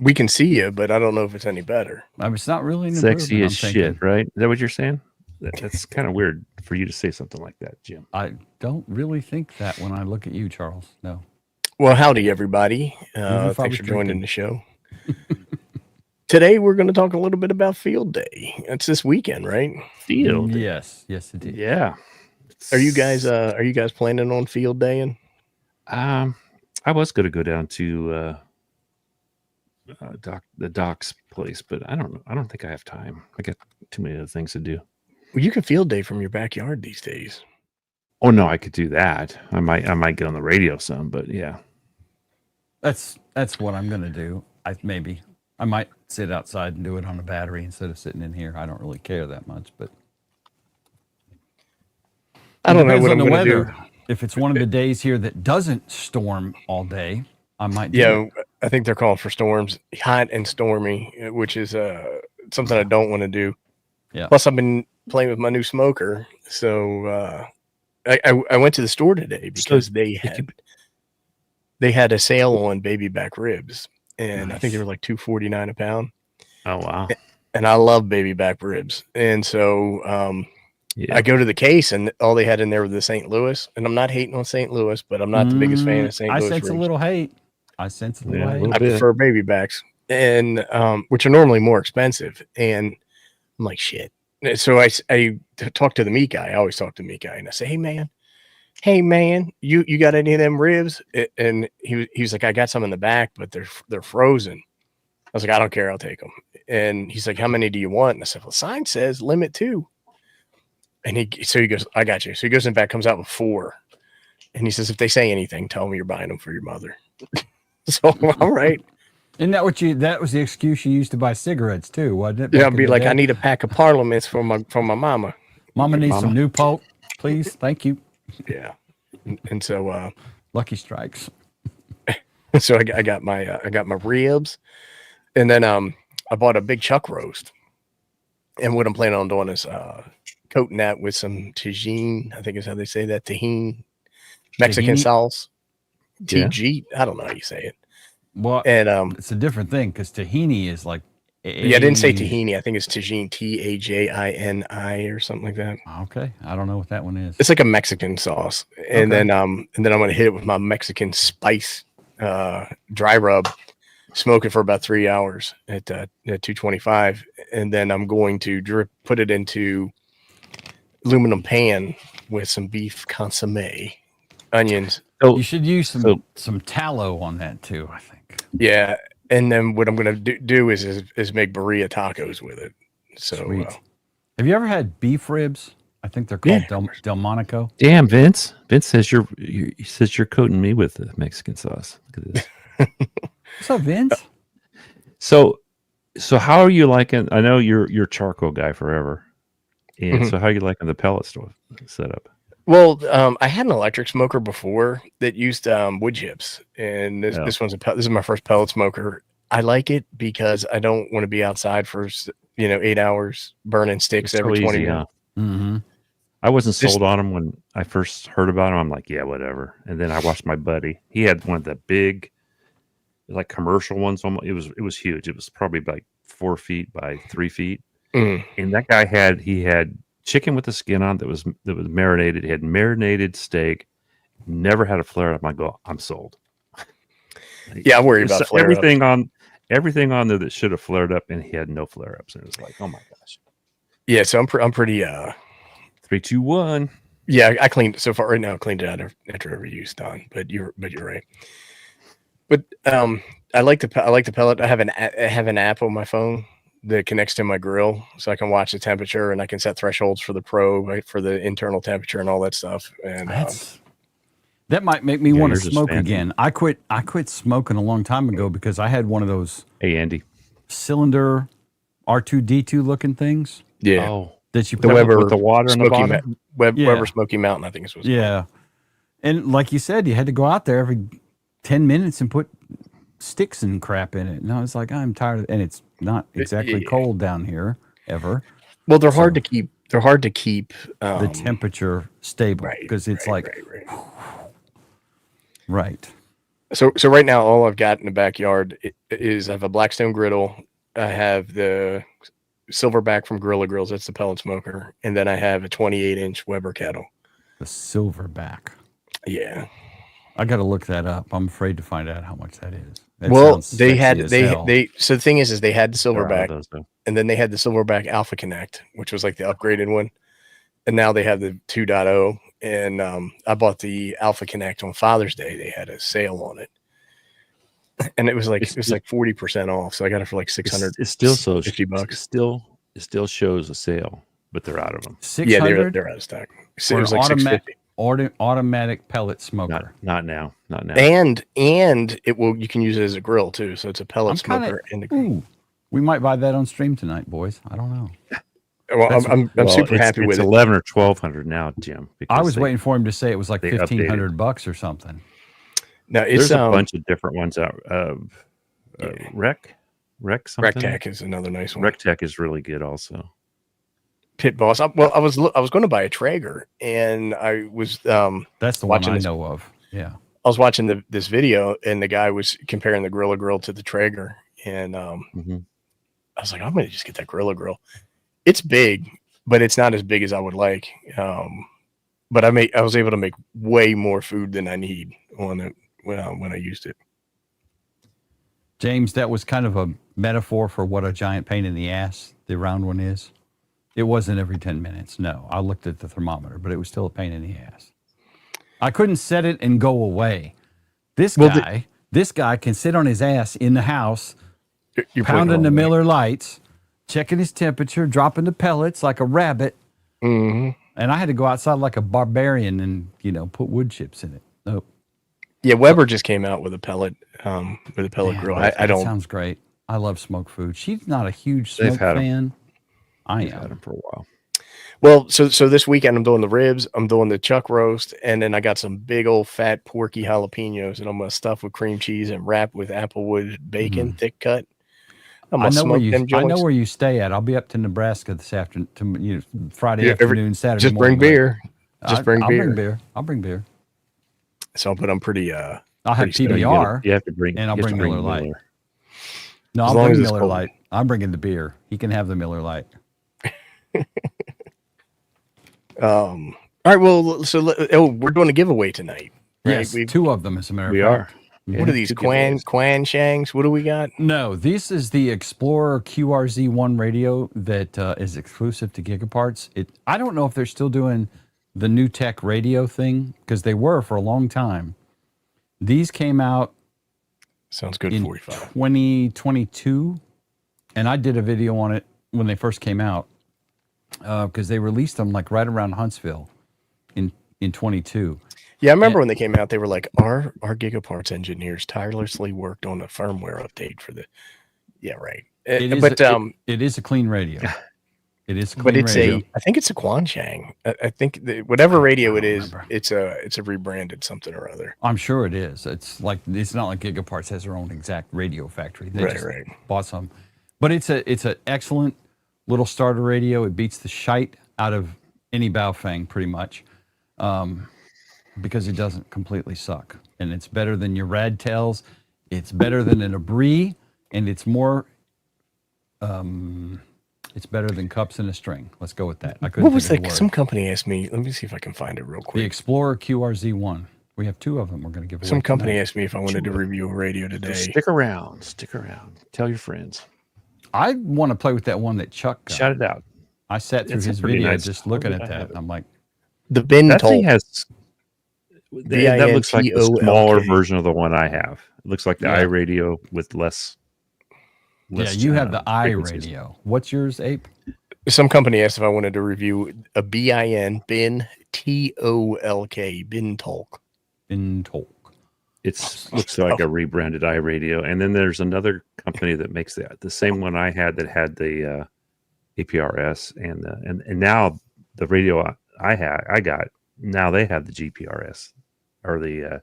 We can see you, but I don't know if it's any better. It's not really an Sexy improvement, as I'm shit, thinking. right? Is that what you're saying? That's kind of weird for you to say something like that, Jim. I don't really think that when I look at you, Charles. No. Well, howdy, everybody. Even if I Thanks was for joining drinking. the show. Today, we're going to talk a little bit about Field Day. It's this weekend, right? Field. Yes, it is. Yeah. Are you guys planning on Field Day? And I was going to go down to the Doc's place, but I don't know. I don't think I have time. I got too many other things to do. well, you can Field Day from your backyard these days. Oh no, I could do that. I might get on the radio some, but yeah. That's what I'm gonna do. I might sit outside and do it on a battery instead of sitting in here. I don't really care that much, but I don't know depends what on I'm the going to do. weather. If it's one of the days here that doesn't storm all day, I might do Yeah, it. I think they're calling for storms, hot and stormy, which is something I don't want to do. Yeah. Plus, I've been playing with my new smoker, so I went to the store today because they had a sale on baby back ribs, and I think they were like $2.49 a pound. Oh wow! And I love baby back ribs, and so I go to the case, and all they had in there was the St. Louis. And I'm not hating on St. Louis, but I'm not the biggest fan of St. I Louis sense ribs. a little hate. I sense a little Yeah, a hate. little I bit. prefer baby backs, and which are normally more expensive. And I'm like, shit. So I talk to the meat guy. I always talk to the meat guy, and I say, hey man, you got any of them ribs? And he was like, I got some in the back, but they're frozen. I was like, I don't care, I'll take them. And he's like, how many do you want? And I said, well, sign says limit 2. And he goes, I got you. So he goes in back, comes out with 4, and he says, if they say anything, tell me you're buying them for your mother. So all right. Isn't that that was the excuse you used to buy cigarettes too, wasn't it? Yeah, back I'd in be the like, day? I need a pack of Parliaments for my mama. Mama needs Mama. some new Pope, please. Thank you. Yeah. And so Lucky Strikes. so I got my ribs, and then I bought a big chuck roast, and what I'm planning on doing is coating that with some tagine. I think is how they say that, tahini, Mexican Tahini? sauce. Yeah. TG. I don't know how you say it. Well, And it's a different thing because tahini is like. yeah, I didn't say tahini. I think it's tagine, Tajini or something like that. Okay, I don't know what that one is. It's like a Mexican sauce, and Okay. then I'm going to hit it with my Mexican spice dry rub, smoke it for about 3 hours at 225, and then I'm going to put it into aluminum pan with some beef consomme, onions. So You should use some tallow on that too. I think. Yeah, and then what I'm going to do is make birria tacos with it. So Sweet. Have you ever had beef ribs? I think they're called Delmonico. damn, Vince. Vince says you're coating me with the Mexican sauce. Look at this. What's up, Vince? So how are you liking? I know you're charcoal guy forever, and so how are you liking the pellet stove setup? Well, I had an electric smoker before that used wood chips, and this one's this is my first pellet smoker. I like it because I don't want to be outside for 8 hours burning sticks It's every so 20 easy, minutes. huh? Mm-hmm. I wasn't sold on them when I first heard about them. I'm like, yeah, whatever. And then I watched my buddy. He had one of the big, like commercial ones. Almost, it was huge. It was probably like 4 feet by 3 feet. Mm. And that guy had chicken with the skin on that was marinated. He had marinated steak. Never had a flare up. I go, I'm sold. Yeah, I worry about flare everything on there that should have flared up, and he had no flare ups. And it was like, oh my gosh. Yeah, so I'm pretty 3, 2, 1. Yeah, I cleaned so far right now. I cleaned it out after every use done. But you're right. But I like the pellet. I have an app on my phone that connects to my grill, so I can watch the temperature and I can set thresholds for the probe, right, for the internal temperature and all that stuff. And that might make me want to yours is smoke fancy. again. I quit smoking a long time ago because I had one of those Hey, Andy. cylinder R2D2 looking things yeah, Oh, that you the put Weber with the water in the Smoky bottom. Weber Smoky Mountain, I think it's supposed to be. Yeah. And like you said, you had to go out there every 10 minutes and put sticks and crap in it. And I was like, I'm tired of it. And it's not exactly cold down here ever. Well, they're hard to keep. They're hard to keep The temperature stable right, because it's right. right. So right now, all I've got in the backyard is I have a Blackstone griddle. I have the Silverback from Gorilla Grills. That's the pellet smoker, and then I have a 28-inch Weber kettle. The Silverback. Yeah. I got to look that up. I'm afraid to find out how much that is. That Well, sounds they had sexy as hell. so the thing is they had the They're out of Silverback, those, though. and then they had the Silverback Alpha Connect, which was like the upgraded one, and now they have the 2.0. And I bought the Alpha Connect on Father's Day. They had a sale on it, and it was like 40% off. So I got it for like $650. It's still so $50. It still shows a sale, but they're out of them. 600 they're out of stock. for It was an like $650. automatic pellet smoker. Not now. And you can use it as a grill too. So it's a pellet smoker and a grill. Ooh, we might buy that on stream tonight, boys. I don't know. Well, I'm super happy with it. It's it. 11 or 1200 now, Jim. I was waiting for him to say it was like they $1,500 or something. No, it's there's a bunch of different ones out. Rec something. RecTech is another nice one. RecTech is really good also. Pit Boss. I was going to buy a Traeger, and I was that's the one I know of. Yeah, I was watching this video, and the guy was comparing the Gorilla Grill to the Traeger, and I was like, I'm going to just get that Gorilla Grill. It's big, but it's not as big as I would like. But I was able to make way more food than I need on it when I used it. James, that was kind of a metaphor for what a giant pain in the ass the round one is. It wasn't every 10 minutes. No, I looked at the thermometer, but it was still a pain in the ass. I couldn't set it and go away. This guy can sit on his ass in the house, pounding the Miller Lights, checking his temperature, dropping the pellets like a rabbit. Mm-hmm. And I had to go outside like a barbarian and, put wood chips in it. Nope. Yeah, Weber just came out with a pellet grill. I don't. Sounds great. I love smoked food. She's not a huge smoke fan. I am. Had them for a while. Well, so this weekend I'm doing the ribs, I'm doing the chuck roast, and then I got some big old fat porky jalapenos, and I'm gonna stuff with cream cheese and wrap with applewood bacon, thick cut. I know where you stay at. I'll be up to Nebraska this afternoon, Friday afternoon, Saturday just morning. Bring beer. I'll bring beer. So, but I'm pretty. I'll have PBR. You have to bring, and I'll bring Miller Lite. No, I'll bring Miller Lite. I'm bringing the beer. He can have the Miller Lite. All right. Well, we're doing a giveaway tonight. Right? Yes, two of them, as a matter of fact. We are. What are these Quan Shangs? What do we got? No, this is the Explorer QRZ1 radio that is exclusive to Gigaparts. I don't know if they're still doing the new tech radio thing, because they were for a long time. These came out Sounds good. in 2022, and I did a video on it when they first came out, because they released them like right around Huntsville in 22. Yeah, I remember when they came out, they were like, our Gigaparts engineers tirelessly worked on a firmware update for the. Yeah, right. It is a clean radio. It is a clean radio. I think it's a Quanshang. I think whatever radio it is, it's a rebranded something or other. I'm sure it is. It's not like Gigaparts has their own exact radio factory. They just bought some, but it's an excellent little starter radio. It beats the shite out of any Baofeng pretty much. Because it doesn't completely suck, and it's better than your Radtels. It's better than an Abri, and it's more. It's better than cups and a string. Let's go with that. I couldn't. What was that? Some company asked me. Let me see if I can find it real quick. The Explorer QRZ1. We have two of them. We're going to give away. Some company asked me if I wanted to review a radio today. Stick around. Tell your friends. I want to play with that one that Chuck got. Shout it out. I sat through his video just looking at that. I'm like, the bin that thing has. That looks like the smaller version of the one I have. It looks like the iRadio with less. Yeah, you have the iRadio. What's yours, Ape? Some company asked if I wanted to review a bin TOLK bin talk. Bin talk. It looks like a rebranded iRadio, and then there's another company that makes the same one I had that had the APRS and now the radio I got now they have the GPRS or the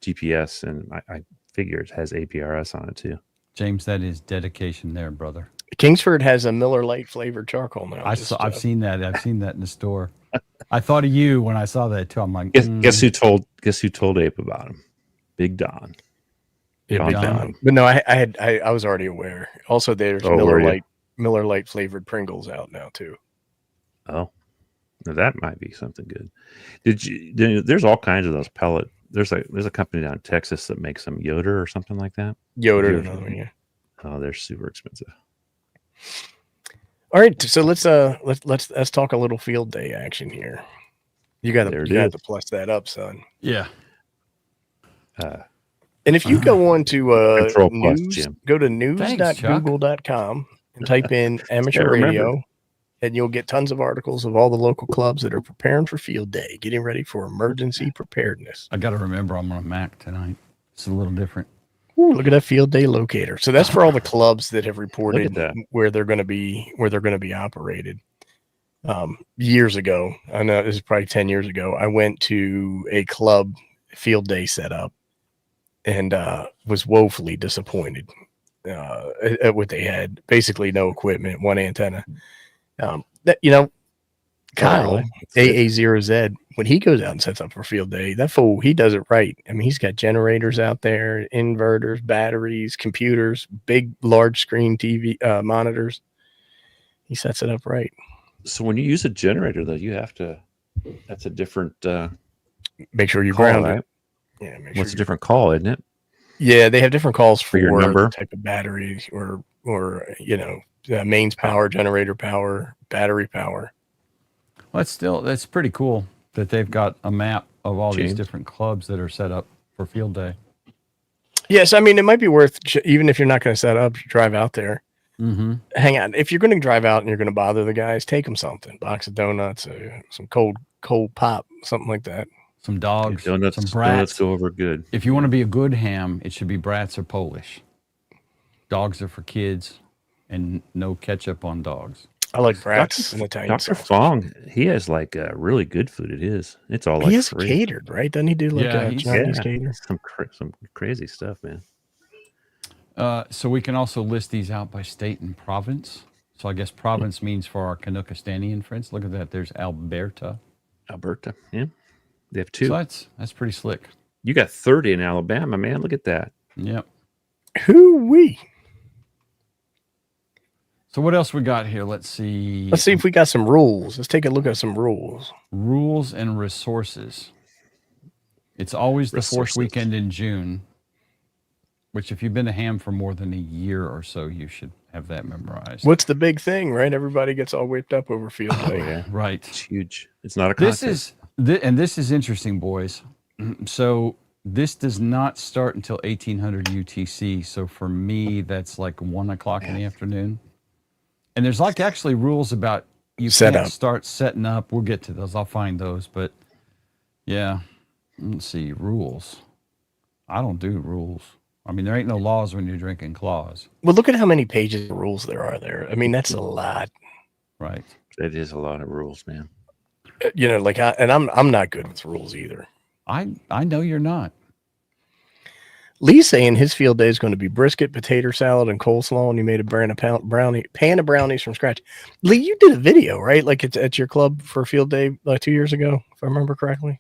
GPS, and I figure it has APRS on it too. James, that is dedication there, brother. Kingsford has a Miller Lite flavored charcoal now. I've seen that. I've seen that in the store. I thought of you when I saw that too. I'm like, guess who told Ape about him? Big Don. It'd be Don? done. But no, I was already aware. Also, there's Oh, were you? Miller Lite flavored Pringles out now too. Oh, now that might be something good. There's all kinds of those pellet. There's a company down in Texas that makes some Yoder or something like that. Yoder, Yoder. another one, yeah. Oh, they're super expensive. All right, so let's talk a little field day action here. You got to plus that up, son. Yeah. And if you go on to Control plus, news, Jim. go to Thanks, Chuck. news.google.com and type in amateur Yeah, remember. radio, and you'll get tons of articles of all the local clubs that are preparing for field day, getting ready for emergency preparedness. I got to remember I'm on a Mac tonight. It's a little different. Ooh, look at that field day locator. So that's for all the clubs that have reported that. where they're going to be operated. Years ago, I know this is probably 10 years ago, I went to a club field day setup and was woefully disappointed at what they had. Basically no equipment, one antenna. Kyle, AA0Z, when he goes out and sets up for field day, that fool, he does it right. I mean, he's got generators out there, inverters, batteries, computers, big, large screen TV monitors. He sets it up right. So when you use a generator, though, you have to. That's a different. Make sure you're call, grounded. right? Yeah. What's a different call, isn't it? Yeah, they have different calls for your number, the type of batteries, or mains power, generator power, battery power. Well, that's pretty cool that they've got a map of all James? these different clubs that are set up for field day. Yes, I mean, it might be worth, even if you're not going to set up, you drive out there. Mm-hmm. Hang on. If you're going to drive out and you're going to bother the guys, take them something. Box of donuts, some cold pop, something like that. Some dogs, donuts, some brats. Donuts go over good. If you want to be a good ham, it should be brats or Polish. Dogs are for kids, and no ketchup on dogs. I like brats and Italian Dr. sauce. Fong, he has like really good food. It's all like he has free. catered, right? Doesn't he do like Chinese cater? Some crazy stuff, man. So we can also list these out by state and province. So I guess province means for our Canuckastanian friends. Look at that. There's Alberta. Yeah. They have 2. So that's pretty slick. You got 30 in Alabama, man. Look at that. Yep. Hoo-wee. So what else we got here? Let's see. Let's see if we got some rules. Let's take a look at some rules. Rules and resources. It's always the fourth weekend in June, which if you've been a ham for more than a year or so, you should have that memorized. What's the big thing, right? Everybody gets all whipped up over field day. Yeah. Right. It's huge. It's not a contest. This is interesting, boys. So this does not start until 1800 UTC. So for me, that's like 1 o'clock in the afternoon. And there's like actually rules about you can't start setting up. We'll get to those. I'll find those. But yeah, let's see. Rules. I don't do rules. I mean, there ain't no laws when you're drinking claws. Well, look at how many pages of rules there are there. I mean, that's a lot. Right. It is a lot of rules, man. I'm not good with rules either. I know you're not. Lee's saying his field day is going to be brisket, potato salad, and coleslaw, and he made a pan of brownies from scratch. Lee, you did a video, right? Like it's at your club for field day like 2 years ago, if I remember correctly.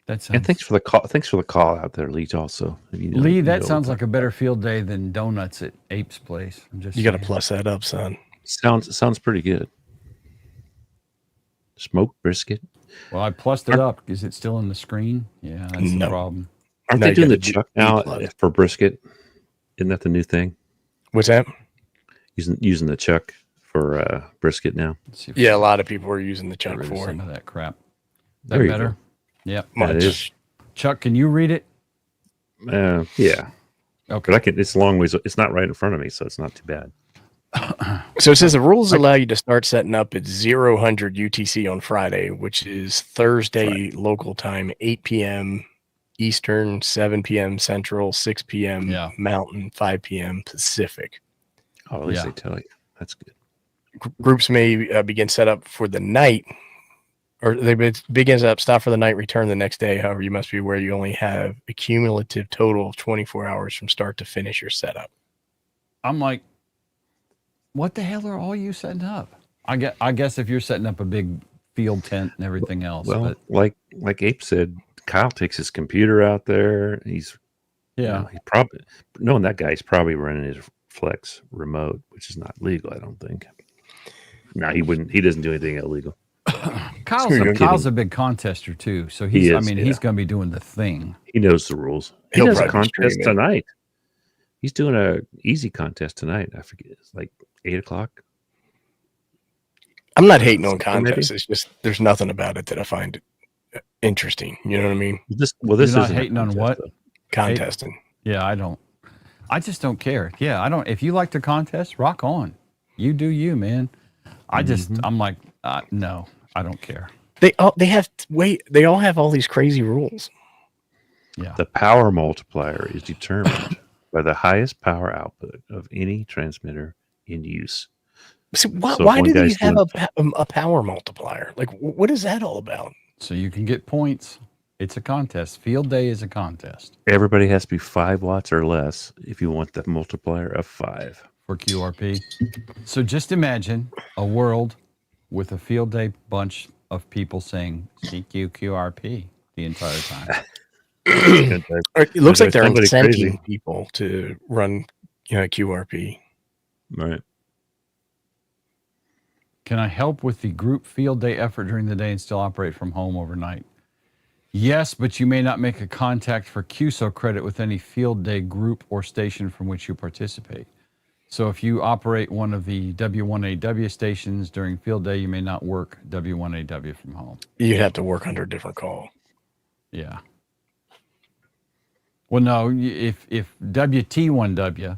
And thanks for the call. Thanks for the call out there, Lee. Also, Lee, that sounds like a better field day than donuts at Ape's place. You got to plus that up, son. Sounds pretty good. Smoked brisket. Well, I plussed it up. Is it still in the screen? Yeah, that's the problem. Aren't they doing the chuck now for brisket? Isn't that the new thing? What's that? Using the chuck for brisket now. Yeah, a lot of people are using the chuck for some of that crap. Is that better? Yeah, much. Chuck, can you read it? Yeah. Okay. But it's a long ways. It's not right in front of me, so it's not too bad. So it says the rules allow you to start setting up at 0000 UTC on Friday, which is Thursday local time, 8 p.m. Eastern, 7 p.m. Central, 6 p.m. Mountain, 5 p.m. Pacific. Oh, at least they tell you. That's good. Groups may begin setup for the night, or they begin setup, stop for the night, return the next day. However, you must be aware you only have a cumulative total of 24 hours from start to finish your setup. I'm like, what the hell are all you setting up? I guess if you're setting up a big field tent and everything else. Well, like Ape said, Kyle takes his computer out there. He's Yeah. He probably, knowing that guy, he's probably running his Flex remote, which is not legal, I don't think. No, he wouldn't. He doesn't do anything illegal. Kyle's a big contester too, so he's. He is, he's going to be doing the thing. He knows the rules. He He'll does a probably contest stream it. tonight. He's doing a easy contest tonight. I forget. It's like 8:00. I'm not hating on Maybe? contests. It's just there's nothing about it that I find interesting. You know what I mean? This You're not isn't a hating on contest, what? though. Contesting. Yeah, I don't. I just don't care. Yeah, I don't. If you like to contest, rock on. You do you, man. I just, I'm like, no, I don't care. They all have all these crazy rules. Yeah. The power multiplier is determined by the highest power output of any transmitter in use. So So if why one do guy's these have a power multiplier? Like, what is that all about? So you can get points. It's a contest. Field day is a contest Everybody has to be 5 watts or less if you want the multiplier of 5. for QRP. So just imagine a world with a field day bunch of people saying CQ QRP the entire time. It looks like they're Somebody incenting crazy. people to run, QRP. Right. Can I help with the group field day effort during the day and still operate from home overnight? Yes, but you may not make a contact for QSO credit with any field day group or station from which you participate. So if you operate one of the W1AW stations during field day, you may not work W1AW from home. You'd have to work under a different call. Yeah. Well, no, if WT1W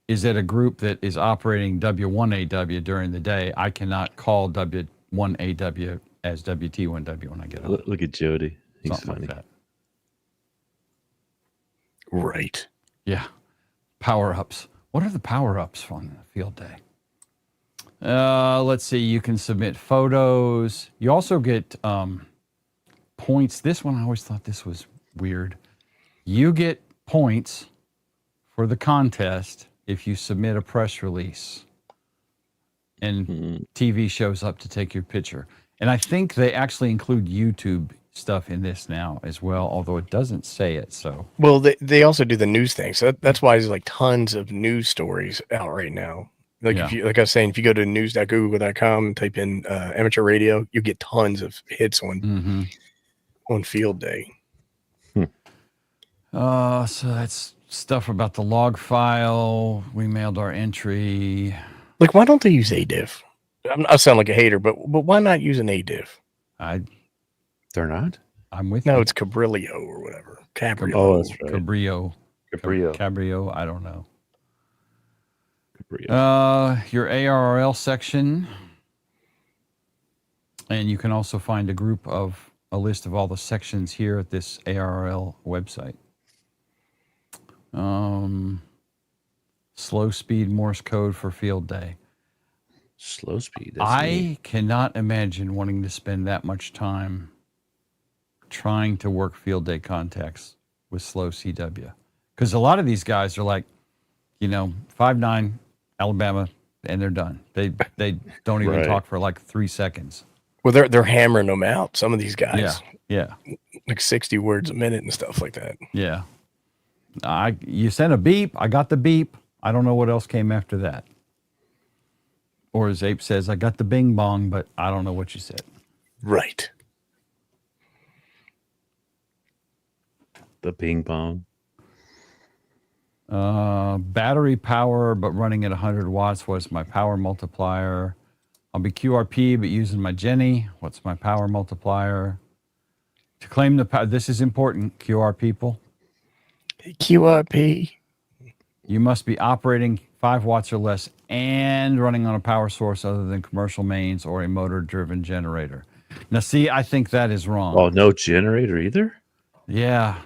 is at a group that is operating W1AW during the day, I cannot call W1AW as WT1W when I get on. Look at Jody. He's Something funny. like that. Right. Yeah. Power-ups. What are the power-ups on the field day? Let's see. You can submit photos. You also get points. This one, I always thought this was weird. You get points for the contest if you submit a press release and TV shows up to take your picture. And I think they actually include YouTube stuff in this now as well, although it doesn't say it. So, Well, they also do the news thing. So that's why there's like tons of news stories out right now. Like Yeah. if you, like I was saying, if you go to news.google.com and type in amateur radio, you get tons of hits on field day. So that's stuff about the log file. We mailed our entry. Like, why don't they use ADIF? I sound like a hater, but why not use an ADIF? They're not? I'm with No, you. it's Cabrillo or whatever. Cabrillo. Oh, that's right. Cabrillo. Cabrillo. Cabrillo. I don't know. Cabrillo. Your ARRL section. And you can also find a list of all the sections here at this ARRL website. Slow speed Morse code for field day. Slow speed. That's I neat. cannot imagine wanting to spend that much time trying to work field day contacts with slow CW. Because a lot of these guys are like, 5'9", Alabama, and they're done. They don't even Right. talk for like 3 seconds. Well, they're hammering them out. Some of these guys, Yeah. like 60 words a minute and stuff like that. Yeah. You sent a beep. I got the beep. I don't know what else came after that. Or as Ape says, I got the bing bong, but I don't know what you said. Right. The ping pong. Battery power, but running at 100 watts was my power multiplier. I'll be QRP, but using my Jenny. What's my power multiplier? To claim the power, this is important, QR people. QRP. You must be operating 5 watts or less and running on a power source other than commercial mains or a motor-driven generator. Now, see, I think that is wrong. Oh, no generator either? Yeah.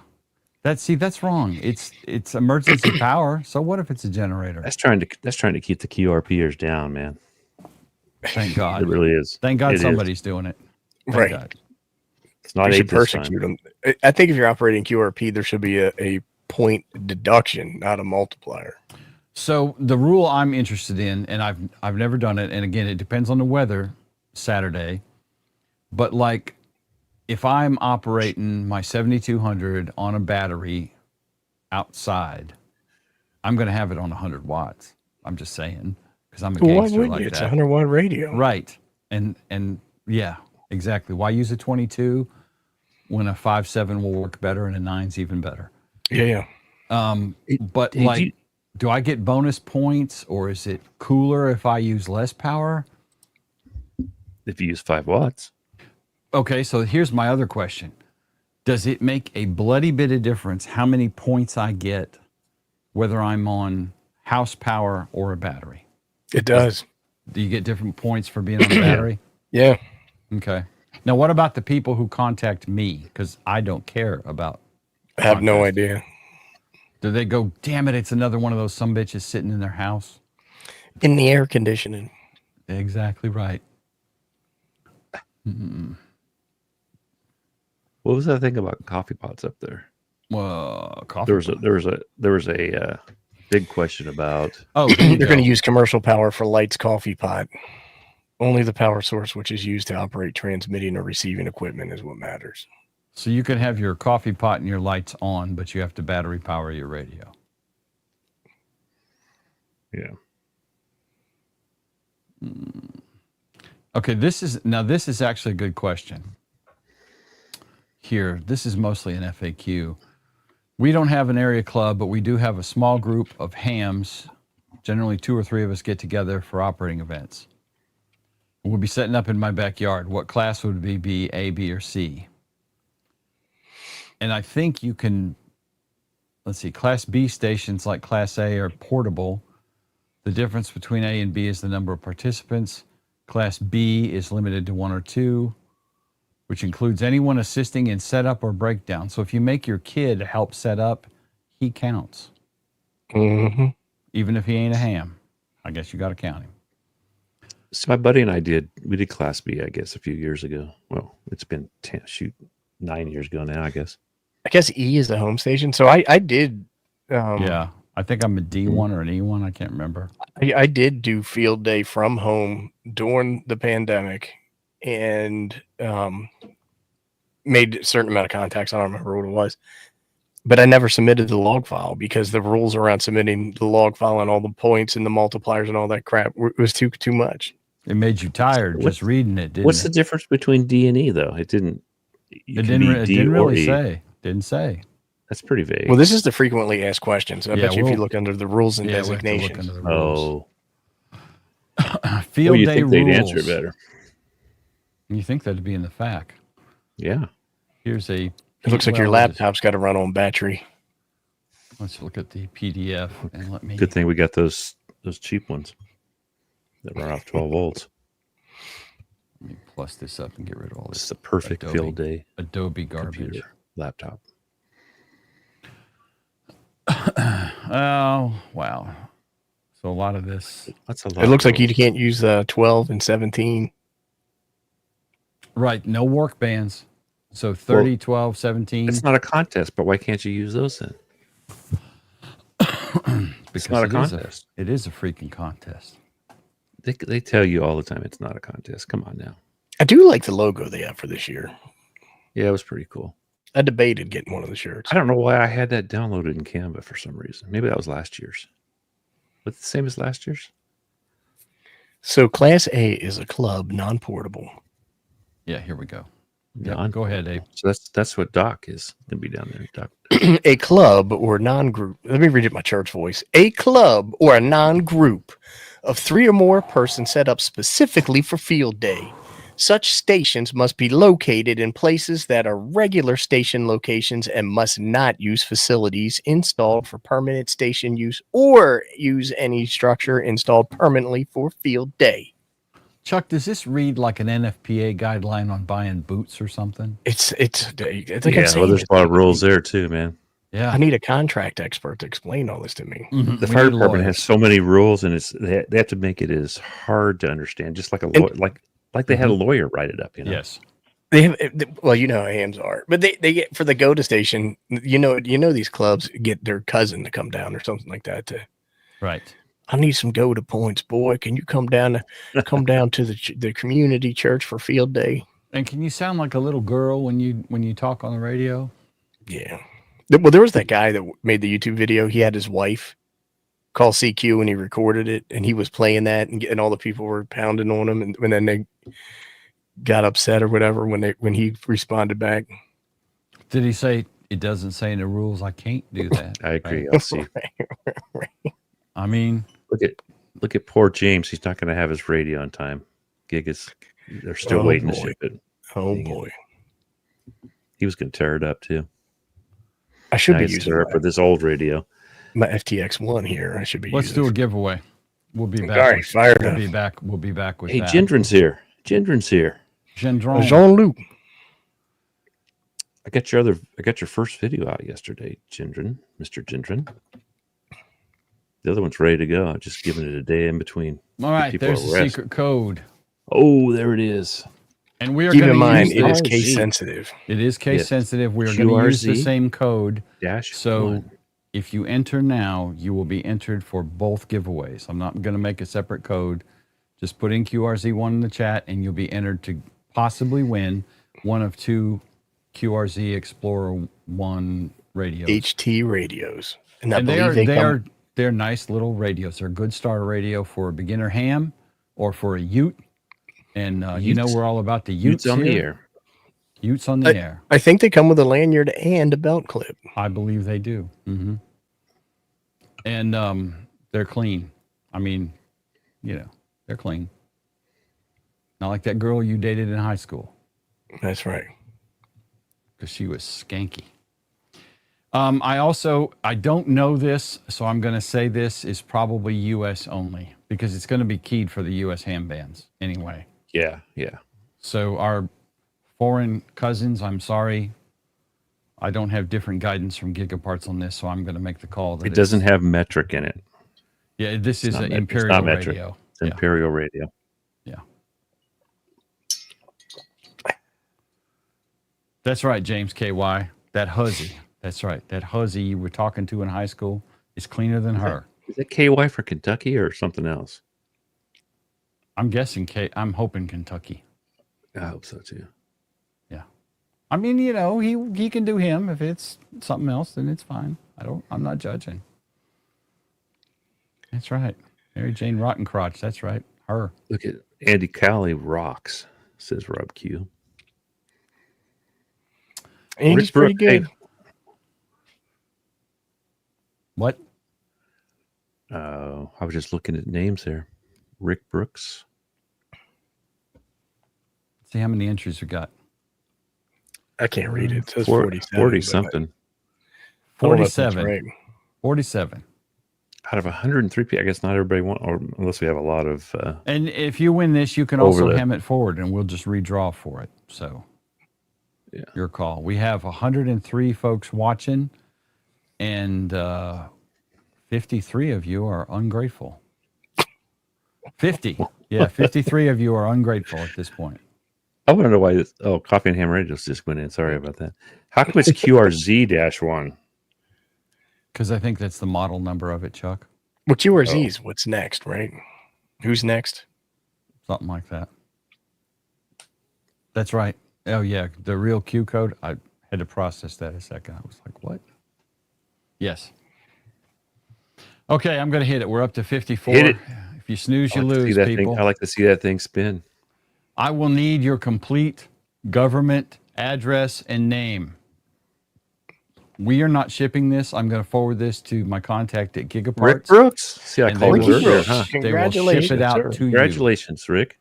That's wrong. It's emergency power. So what if it's a generator? That's trying to keep the QRPers down, man. Thank God. It really is. Thank God It is. somebody's doing it. Thank Right. God. It's not They eight should this time. persecute them. I think if you're operating QRP, there should be a point deduction, not a multiplier. So the rule I'm interested in, and I've never done it, and again, it depends on the weather Saturday, but like if I'm operating my 7200 on a battery outside, I'm going to have it on 100 watts. I'm just saying, because I'm a Well, why gangster wouldn't like you? It's that. a 100-watt radio. Right. And yeah, exactly. Why use a 22 when a 5.7 will work better and a 9's even better? Yeah. But do I get bonus points, or is it cooler if I use less power? If you use 5 watts. Okay, so here's my other question. Does it make a bloody bit of difference how many points I get, whether I'm on house power or a battery? It does. Do you get different points for being on a battery? Yeah. Okay. Now, what about the people who contact me? Because I don't care about. I have no idea. Do they go, damn it, it's another one of those sumbitches sitting in their house? In the air conditioning. Exactly right. What was that thing about coffee pots up there? Well, coffee. There was a big question about. Oh, they're going to use commercial power for Light's coffee pot. Only the power source which is used to operate transmitting or receiving equipment is what matters. So you can have your coffee pot and your lights on, but you have to battery power your radio. Yeah. Okay, this is actually a good question. Here, this is mostly an FAQ. We don't have an area club, but we do have a small group of hams. Generally, 2 or 3 of us get together for operating events. We'll be setting up in my backyard. What class would we be, A, B, or C? And I think you can, let's see, Class B stations like Class A are portable. The difference between A and B is the number of participants. Class B is limited to 1 or 2, which includes anyone assisting in setup or breakdown. So if you make your kid help set up, he counts. Mm-hmm. Even if he ain't a ham. I guess you got to count him. So my buddy and I did Class B, I guess, a few years ago. Well, it's been 9 years ago now, I guess. I guess E is the home station. So I did. Yeah. I think I'm a D1 or an E1. I can't remember. I did do field day from home during the pandemic and made a certain amount of contacts. I don't remember what it was. But I never submitted the log file because the rules around submitting the log file and all the points and the multipliers and all that crap was too much. It made you tired just reading it, didn't What's it? the difference between D and E, though? It didn't really say. Didn't say. That's pretty vague. Well, this is the frequently asked question. So I bet you if you we'll- look under the rules and Yeah, we have to look designations. under the rules. Field Field day day think they'd rules. answer it better. You think that'd be in the FAQ. Yeah. Here's a. It looks like your laptop's got to run on battery. Let's look at the PDF and let me. Good thing we got those cheap ones that run off 12 volts. Let me plus this up and get rid of all It's this the perfect Adobe- field day Adobe garbage. computer, laptop. Oh, wow. So a lot of this. That's a lot. It looks of like you rules. can't use 12 and 17. Right. No work bands. So 30, 12, 17. It's not a contest, but why can't you use those then? It's not a contest. It is a freaking contest. They tell you all the time it's not a contest. Come on now. I do like the logo they have for this year. Yeah, it was pretty cool. I debated getting one of the shirts. I don't know why I had that downloaded in Canva for some reason. Maybe that was last year's. Was it the same as last year's? So Class A is a club, non-portable. Yeah, here we go. Yeah, Yep, go ahead, Abe. So that's what Doc is going to be down there. Doc. A club or non-group. Let me read it in my church voice. A club or a non-group of 3 or more persons set up specifically for field day. Such stations must be located in places that are regular station locations and must not use facilities installed for permanent station use or use any structure installed permanently for field day. Chuck, does this read like an NFPA guideline on buying boots or something? It's like I'm Yeah, saying, well, there's a lot of rules there too, man. Yeah. I need a contract expert to explain all this to me. Mhm. The We fire need department lawyers. has so many rules, and they have to make it as hard to understand, just like a lawyer, like they had a lawyer write it up. You know? Yes. They have, well, you know how hams are, but they get for the go to station. You know these clubs get their cousin to come down or something like that. Right. I need some go to points, boy. Can you come down to the community church for field day? And can you sound like a little girl when you talk on the radio? Yeah, Well, there was that guy that made the YouTube video. He had his wife call CQ and he recorded it, and he was playing that, and all the people were pounding on him, and then they got upset or whatever when he responded back. Did he say it doesn't say in the rules I can't do that? I agree. Right? I'll see. I mean, Look at poor James. He's not going to have his radio on time. They're still waiting to ship it. Oh Dang boy. He was going to tear it up too. I should Now be he's using tear up for this old radio. my FTX1 here. I should be let's using. do a giveaway. We'll be back. All right, fired we'll up. be back. We'll be back with Hey, that. Gendron's here. Gendron's here. Gendron. Jean-Luc. I got your first video out yesterday, Gendron, Mr. Gendron. The other one's ready to go. I'm just giving it a day in between. All right, People there's the rest. secret code. Oh, there it is. And we are Keep going in to mind, use it is Oh, case gee. sensitive. It is case Yes. sensitive. We are going to use the QRZ. same code. Dash So one. if you enter now, you will be entered for both giveaways. I'm not going to make a separate code. Just put in QRZ1 in the chat and you'll be entered to possibly win one of two QRZ Explorer 1 radios. HT radios. And I And believe they're nice little radios. They're a good starter radio for a beginner ham or for a ute. And you know Utes. we're all about the utes Utes on the here. air. Utes on the air. I think they come with a lanyard and a belt clip. I believe they do. Mm-hmm. And they're clean. I mean, they're clean. Not like that girl you dated in high school That's right. because she was skanky. I don't know this, so I'm going to say this is probably U.S. only because it's going to be keyed for the U.S. ham bands anyway. Yeah. So our foreign cousins, I'm sorry, I don't have different guidance from Gigaparts on this, so I'm going to make the call. That It doesn't have metric in it. Yeah, this is not an metric. It's Imperial not metric. radio. It's Imperial radio. Yeah. That's right, James KY. That hussy. That's right. That hussy you were talking to in high school is cleaner than her. Is that KY for Kentucky or something else? I'm guessing I'm hoping Kentucky. I hope so too. Yeah. I mean, he can do him. If it's something else, then it's fine. I'm not judging. That's right. Mary Jane Rottencrotch. That's right. Her. Look at Andy Cowley rocks, says Rob Q. And he's pretty Brooks, good. What? I was just looking at names there. Rick Brooks. See how many entries we got. I can't read it. It says 40 47. something. I don't know if that's 47. right. 47. Out of 103 people, I guess not everybody or unless we have a lot of. And if you win this, you can Over also the- ham it forward and we'll just redraw for it. So, Yeah. Your call. We have 103 folks watching and 53 of you are ungrateful. 50. Yeah, 53 of you are ungrateful at this point. I want to know why this. Oh, Coffee and Ham Radios just went in. Sorry about that. How come it's QRZ-1? Because I think that's the model number of it, Chuck. Well, QRZ's what's next, right? Who's next? Something like that. That's right. Oh, yeah. The real Q code. I had to process that a second. I was like, what? Yes. Okay, I'm going to hit it. We're up to 54. Hit it. If you snooze, you I like to see lose, that people. thing. I like to see that thing spin. I will need your complete government address and name. We are not shipping this. I'm going to forward this to my contact at Gigaparts. Rick Brooks. See, I And called they him will, earlier, Brooks. huh? they will ship it out Sir. to you. Congratulations, Rick.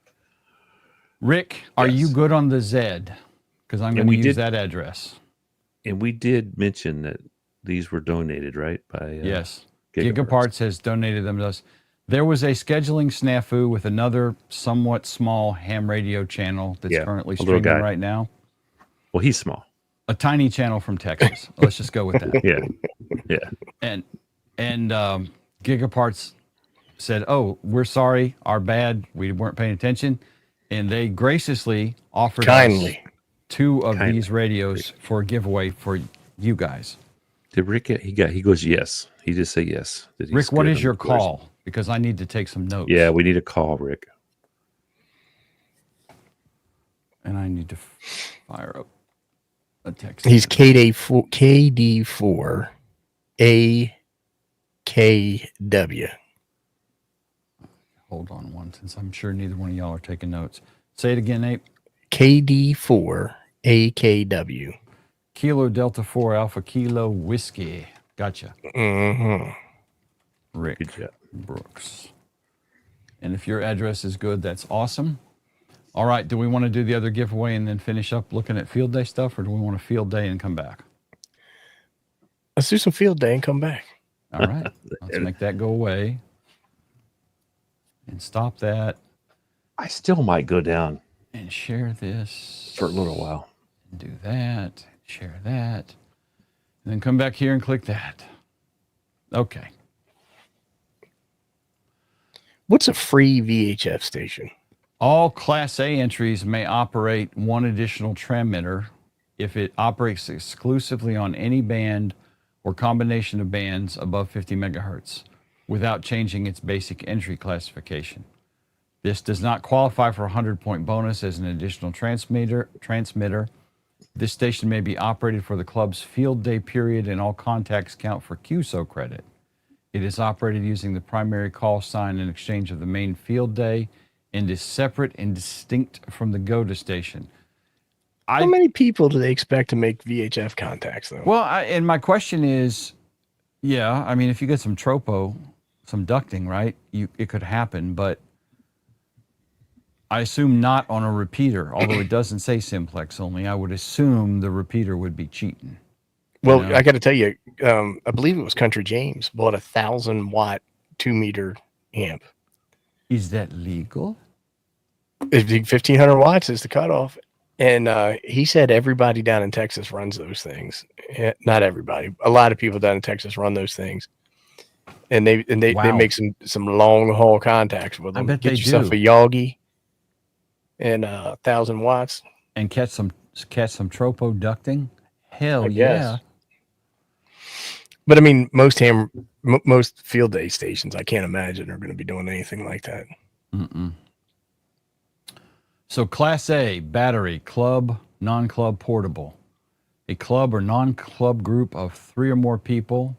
Rick, are you Yes. good on the Z? Because I'm going to we use did- that address. And we did mention that these were donated, right? By Yes. Gigaparts. Gigaparts has donated them to us. There was a scheduling snafu with another somewhat small ham radio channel that's Yeah, currently a little streaming guy. right now. Well, he's small. A tiny channel from Texas. Let's just go with that. Yeah. And Gigaparts said, "Oh, we're sorry, our bad. We weren't paying attention," and they graciously offered us Kindly. 2 of Kindly. these radios for a giveaway for you guys. Did Rick get? He goes yes. He just said yes. That he's Rick, what good is on your the course. call? Because I need to take some notes. Yeah, we need a call, Rick. And I need to fire up. a text. He's KD4 AKW. Hold on one, since I'm sure neither one of y'all are taking notes. Say it again, Ape. KD4 AKW. Kilo Delta 4 Alpha Kilo Whiskey. Gotcha. Mm-hmm. Rick Good job. Brooks. And if your address is good, that's awesome. All right. Do we want to do the other giveaway and then finish up looking at field day stuff, or do we want a field day and come back? Let's do some field day and come back. All right. Let's make that go away and stop that I still might go down and share this for a little while. and do that, share that, and then come back here and click that. Okay. What's a free VHF station? All Class A entries may operate one additional transmitter if it operates exclusively on any band or combination of bands above 50 megahertz without changing its basic entry classification. This does not qualify for a 100-point bonus as an additional transmitter. This station may be operated for the club's field day period, and all contacts count for QSO credit. It is operated using the primary call sign in exchange of the main field day and is separate and distinct from the GOTA station. How many people do they expect to make VHF contacts, though? Well, and my question is, yeah, I mean, if you get some tropo, some ducting, right, it could happen, but I assume not on a repeater, although it doesn't say simplex only. I would assume the repeater would be cheating. Well, I got to tell you, I believe it was Country James bought 1,000-watt 2-meter amp. Is that legal? 1,500 watts is the cutoff. And he said everybody down in Texas runs those things. Not everybody. A lot of people down in Texas run those things. And they make some long haul contacts with them. I bet Get they yourself do. a Yagi and 1,000 watts. And catch some tropo ducting? Hell I yeah. guess. But I mean, most field day stations, I can't imagine are going to be doing anything like that. Mm-mm. So Class A, battery, club, non-club, portable. A club or non-club group of 3 or more people.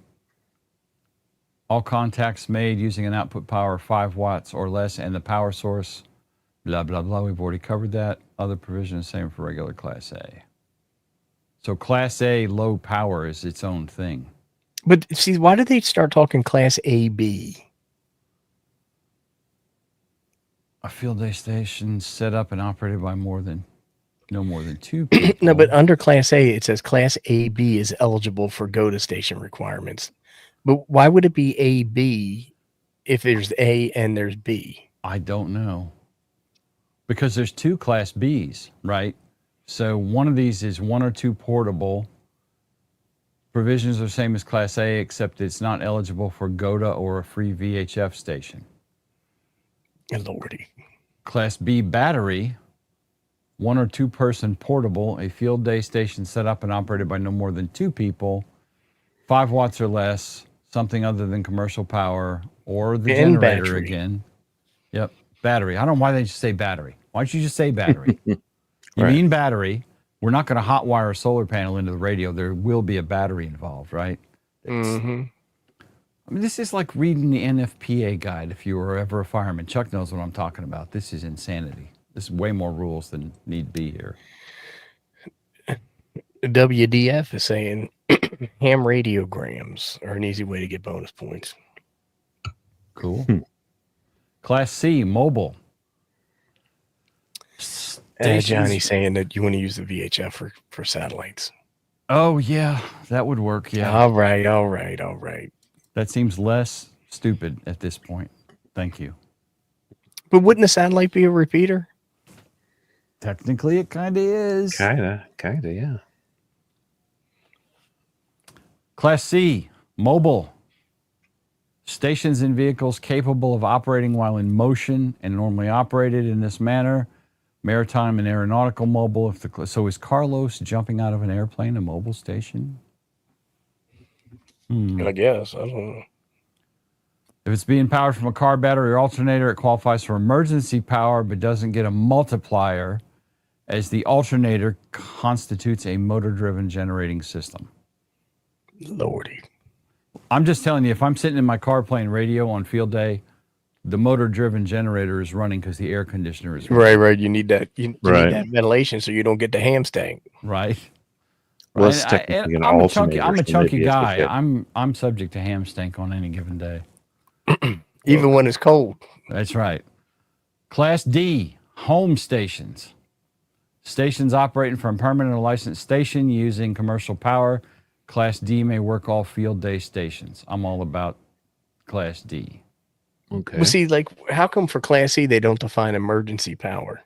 All contacts made using an output power of 5 watts or less and the power source, blah, blah, blah. We've already covered that. Other provision is the same for regular Class A. So Class A low power is its own thing. But see, why did they start talking Class AB? A field day station set up and operated by no more than 2 people. No, but under Class A, it says Class AB is eligible for GOTA station requirements. But why would it be AB if there's A and there's B? I don't know. Because there's 2 Class Bs, right? So one of these is 1 or 2 portable. Provisions are the same as Class A, except it's not eligible for GOTA or a free VHF station. Lordy. Class B battery, 1 or 2 person portable, a field day station set up and operated by no more than 2 people, 5 watts or less, something other than commercial power, or the And generator battery. again. Yep, battery. I don't know why they just say battery. Why don't you just say battery? You Right. mean battery. We're not going to hotwire a solar panel into the radio. There will be a battery involved, right? Mm-hmm. I mean, this is like reading the NFPA guide if you were ever a fireman. Chuck knows what I'm talking about. This is insanity. This is way more rules than need be here. WDF is saying ham radiograms are an easy way to get bonus points. Cool. Class C, mobile. Johnny's saying that you want to use the VHF for satellites. Oh, yeah, that would work. Yeah. All right. That seems less stupid at this point. Thank you. But wouldn't a satellite be a repeater? Technically, it kind of is. Kinda, yeah. Class C, mobile. Stations and vehicles capable of operating while in motion and normally operated in this manner. Maritime and aeronautical mobile. So is Carlos jumping out of an airplane a mobile station? I guess. I don't know. If it's being powered from a car battery or alternator, it qualifies for emergency power but doesn't get a multiplier as the alternator constitutes a motor-driven generating system. Lordy. I'm just telling you, if I'm sitting in my car playing radio on field day, the motor-driven generator is running because the air conditioner is running. Right. You need that. You need Right. that ventilation so you don't get the ham stank. Right. Well, Right. it's technically an I'm a alternator, chunky so maybe it's guy. okay. I'm subject to ham stank on any given day. Even when it's cold. That's right. Class D, home stations. Stations operating from permanent or licensed station using commercial power. Class D may work all field day stations. I'm all about Class D. Okay. Well, see, like, how come for Class C they don't define emergency power?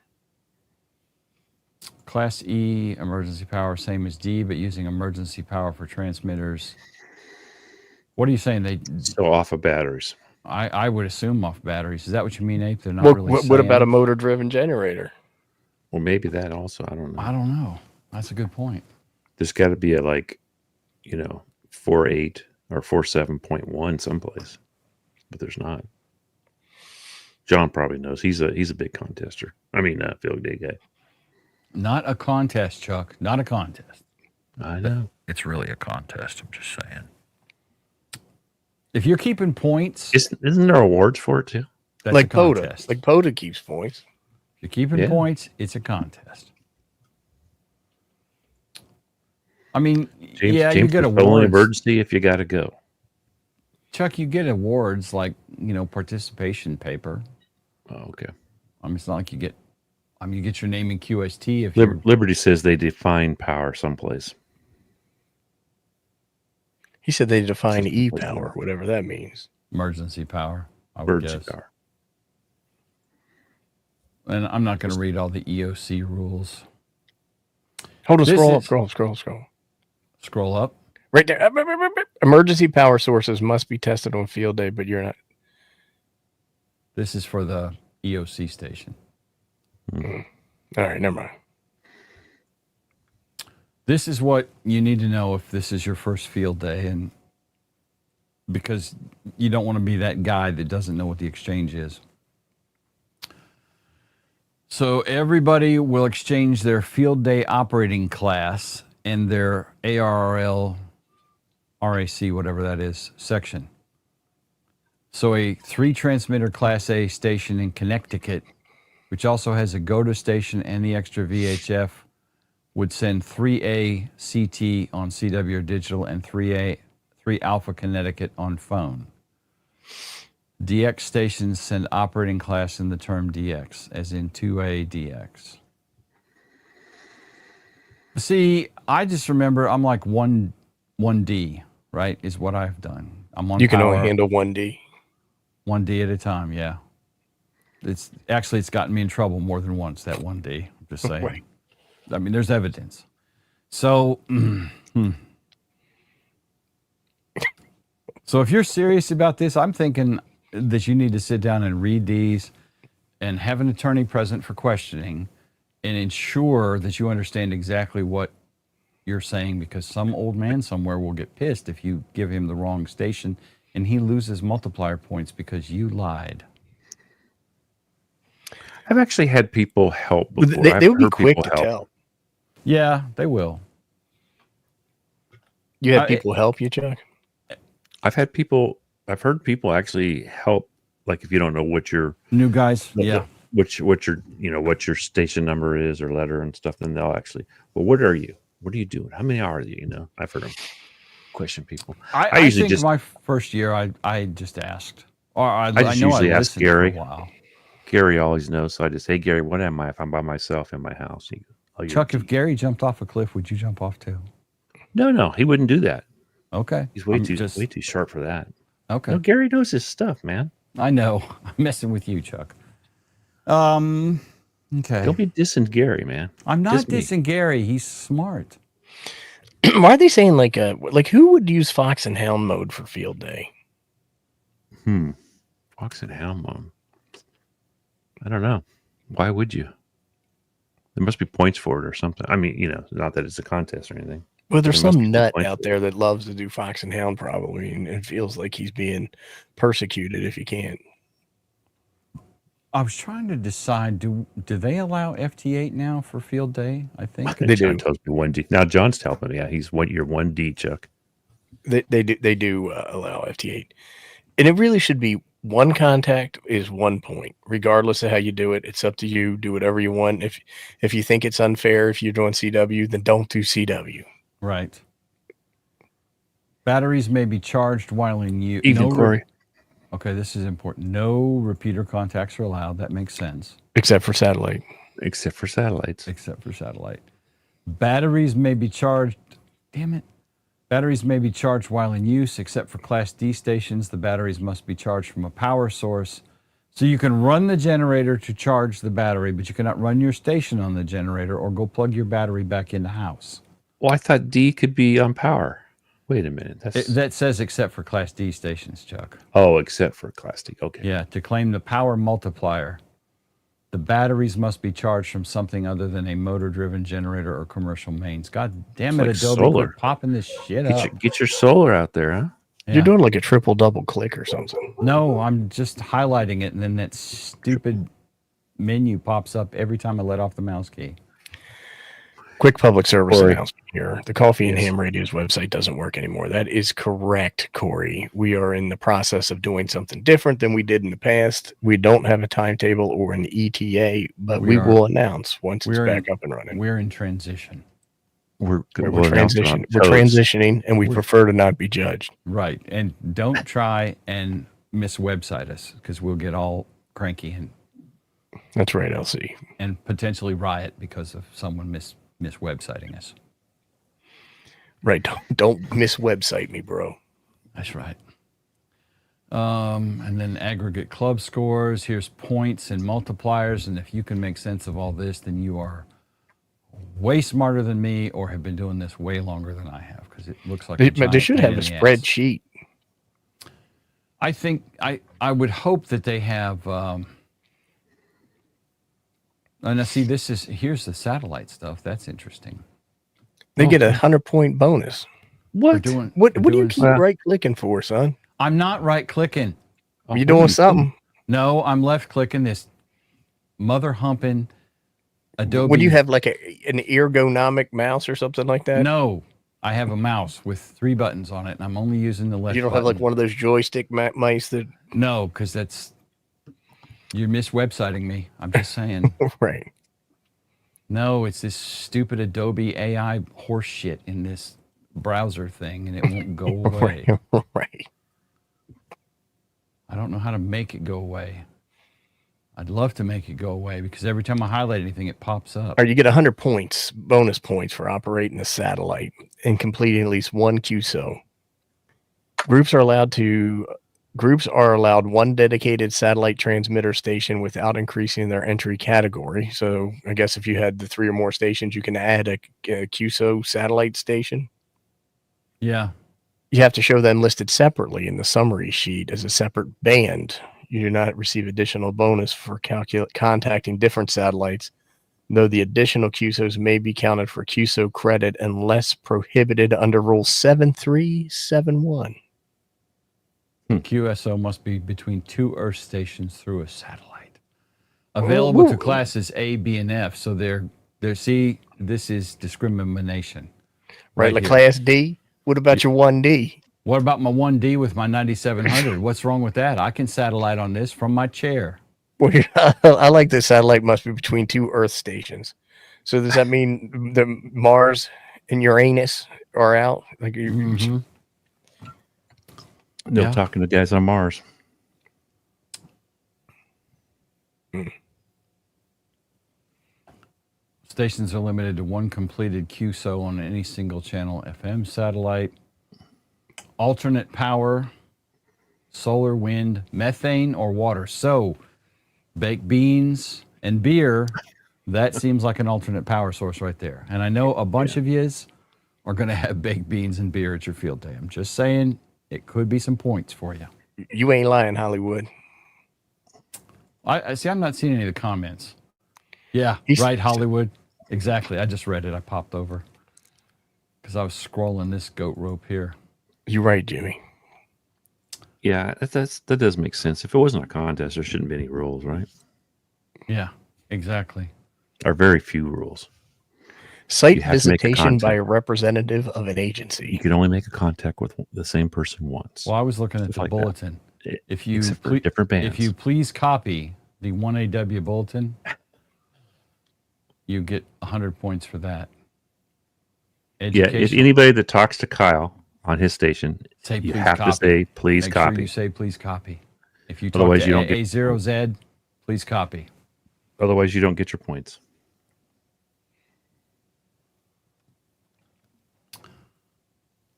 Class E, emergency power, same as D, but using emergency power for transmitters. What are you saying? They Still off of batteries. I would assume off batteries. Is that what you mean, Ape? They're not really What about a saying? motor-driven generator? Well, maybe that also. I don't know. I don't know. That's a good point. There's got to be a 4.8 or 4.7.1 someplace, but there's not. John probably knows. He's a big contester. I mean, field day guy. Not a contest, Chuck. Not a contest. I know. It's really a contest. I'm just saying. If you're keeping points, Isn't there awards for it too? that's Like a contest. POTA. Like POTA keeps points. If you're keeping Yeah. points, it's a contest. I mean, James, yeah, you James get is the only awards. emergency if you got to go. Chuck, you get awards like, participation paper. Oh, okay. I mean, it's not like you get your name in QST if you're Liberty says they define power someplace. He said they define System e-power, whatever that means. emergency power, I would Emergency guess. power. And I'm not going to read all the EOC rules. Hold on, This scroll up, is- scroll. Scroll up. Right there. Emergency power sources must be tested on field day, but you're not. This is for the EOC station. All right, never mind. This is what you need to know if this is your first field day, and because you don't want to be that guy that doesn't know what the exchange is. So everybody will exchange their field day operating class and their ARRL, RAC, whatever that is, section. So a 3-transmitter Class A station in Connecticut, which also has a GOTA station and the extra VHF, would send 3A CT on CW digital and 3 Alpha Connecticut on phone. DX stations send operating class in the term DX, as in 2A DX. See, I just remember I'm like 1D, right, is what I've done. I'm on You can power, only handle 1D. 1D at a time, yeah. It's gotten me in trouble more than once, that 1D. I'm just saying. Right. I mean, there's evidence. So, so if you're serious about this, I'm thinking that you need to sit down and read these and have an attorney present for questioning and ensure that you understand exactly what you're saying, because some old man somewhere will get pissed if you give him the wrong station and he loses multiplier points because you lied. I've actually had people help Well, before. They I've would be heard quick people to help. tell. Yeah, they will. You had people help you, Chuck? I've heard people actually help. Like if you don't know what your New guys, yeah. what your station number is or letter and stuff, then they'll actually. Well, what are you? What are you doing? How many hours are you? I've heard them question people. I usually think just my first year, I just asked. Or I just know usually I ask listened for a Gary. while. Gary always knows, so I just say, hey, Gary, what am I if I'm by myself in my house? He goes, oh, you're Chuck, a if Gary jumped off a cliff, would you jump off too? No, he wouldn't do that. Okay. He's way I'm too sharp for that. Okay. No, Gary knows his stuff, man. I know. I'm messing with you, Chuck. Okay. Don't be dissing Gary, man. I'm not Diss me. dissing Gary. He's smart. Why are they saying like who would use Fox and Hound mode for field day? Fox and Hound mode. I don't know. Why would you? There must be points for it or something. I mean, not that it's a contest or anything. Well, there's There must some be nut points out for there that loves to do Fox and Hound probably, and it feels like he's being persecuted if he can't. I was trying to decide, do they allow FT8 now for field day? I think. They John do. tells me 1D. Now John's telling me, yeah, he's you're 1D, Chuck. They do allow FT8, and it really should be one contact is 1 point, regardless of how you do it. It's up to you. Do whatever you want. If you think it's unfair, if you're doing CW, then don't do CW. Right. Batteries may be charged while in use. Evening, Corey. Okay, this is important. No repeater contacts are allowed. That makes sense. Except for satellite. Except for satellites. Except for satellite. Batteries may be charged. Damn it. Batteries may be charged while in use, except for Class D stations. The batteries must be charged from a power source. So you can run the generator to charge the battery, but you cannot run your station on the generator or go plug your battery back in the house. Well, I thought D could be on power. Wait a minute. That says except for Class D stations, Chuck. Oh, except for Class D. Okay. Yeah, to claim the power multiplier, the batteries must be charged from something other than a motor-driven generator or commercial mains. God damn it, Like Adobe, solar. quit popping this shit up. Get your solar out there, huh? Yeah. You're doing like a triple double click or something. No, I'm just highlighting it, and then that stupid menu pops up every time I let off the mouse key. Quick public service Corey. announcement here. The Coffee and Yes. Ham Radio's website doesn't work anymore. That is correct, Corey. We are in the process of doing something different than we did in the past. We don't have a timetable or an ETA, but we will announce once it's back up and running. We're in transition. We're transitioning, and we prefer to not be judged. Right. And don't try and miswebsite us, because we'll get all cranky That's right, LC. and potentially riot because of someone miswebsiting us. Right. Don't miswebsite me, bro. That's right. And then aggregate club scores. Here's points and multipliers. And if you can make sense of all this, then you are way smarter than me, or have been doing this way longer than I have, because it looks like They should have a spreadsheet. I think I would hope that they have. Now see, here's the satellite stuff. That's interesting. They get 100-point bonus. What? What do you keep right clicking for, son? I'm not right clicking. You doing something? No, I'm left clicking this mother humping Adobe. Would you have like an ergonomic mouse or something like that? No, I have a mouse with 3 buttons on it, and I'm only using the left. You don't button. have like one of those joystick mice that. No, because you're miswebsiting me. I'm just saying. Right. No, it's this stupid Adobe AI horse shit in this browser thing, and it won't go away. Right. I don't know how to make it go away. I'd love to make it go away, because every time I highlight anything, it pops up. Or you get 100 points, bonus points for operating a satellite and completing at least one QSO. Groups are allowed one dedicated satellite transmitter station without increasing their entry category. So I guess if you had the 3 or more stations, you can add a QSO satellite station. Yeah. You have to show them listed separately in the summary sheet as a separate band. You do not receive additional bonus for contacting different satellites, though the additional QSOs may be counted for QSO credit unless prohibited under Rule 7371. QSO must be between 2 Earth stations through a satellite. Available to classes A, B, and F. So this is discrimination. Right, like here. Class D? What about your 1D? What about my 1D with my 9700? What's wrong with that? I can satellite on this from my chair. Well, I like the satellite must be between 2 Earth stations. So does that mean the Mars and Uranus are out? Like No talking to guys on Mars. Stations are limited to 1 completed QSO on any single channel FM satellite. Alternate power, solar, wind, methane, or water. So, baked beans and beer, that seems like an alternate power source right there. And I know a bunch of yous are going to have baked beans and beer at your field day. I'm just saying it could be some points for you. You ain't lying, Hollywood. I see. I'm not seeing any of the comments. Yeah, right, Hollywood. Exactly. I just read it. I popped over because I was scrolling this goat rope here. You're right, Jimmy. Yeah, that does make sense. If it wasn't a contest, there shouldn't be any rules, right? Yeah, exactly. Are very few rules. Site You have to make a visitation by a contact. representative of an You agency. can only make a contact with the same person once. Well, I was looking at Stuff the like that. bulletin. If you Except for different bands. if you please copy the 1AW bulletin, you get 100 points for that. Yeah, if anybody that talks to Kyle on his station, say you please have copy. to say please Make copy. sure you say please copy. If you talk Otherwise, to you don't get A0Z, please copy. Otherwise, you don't get your points.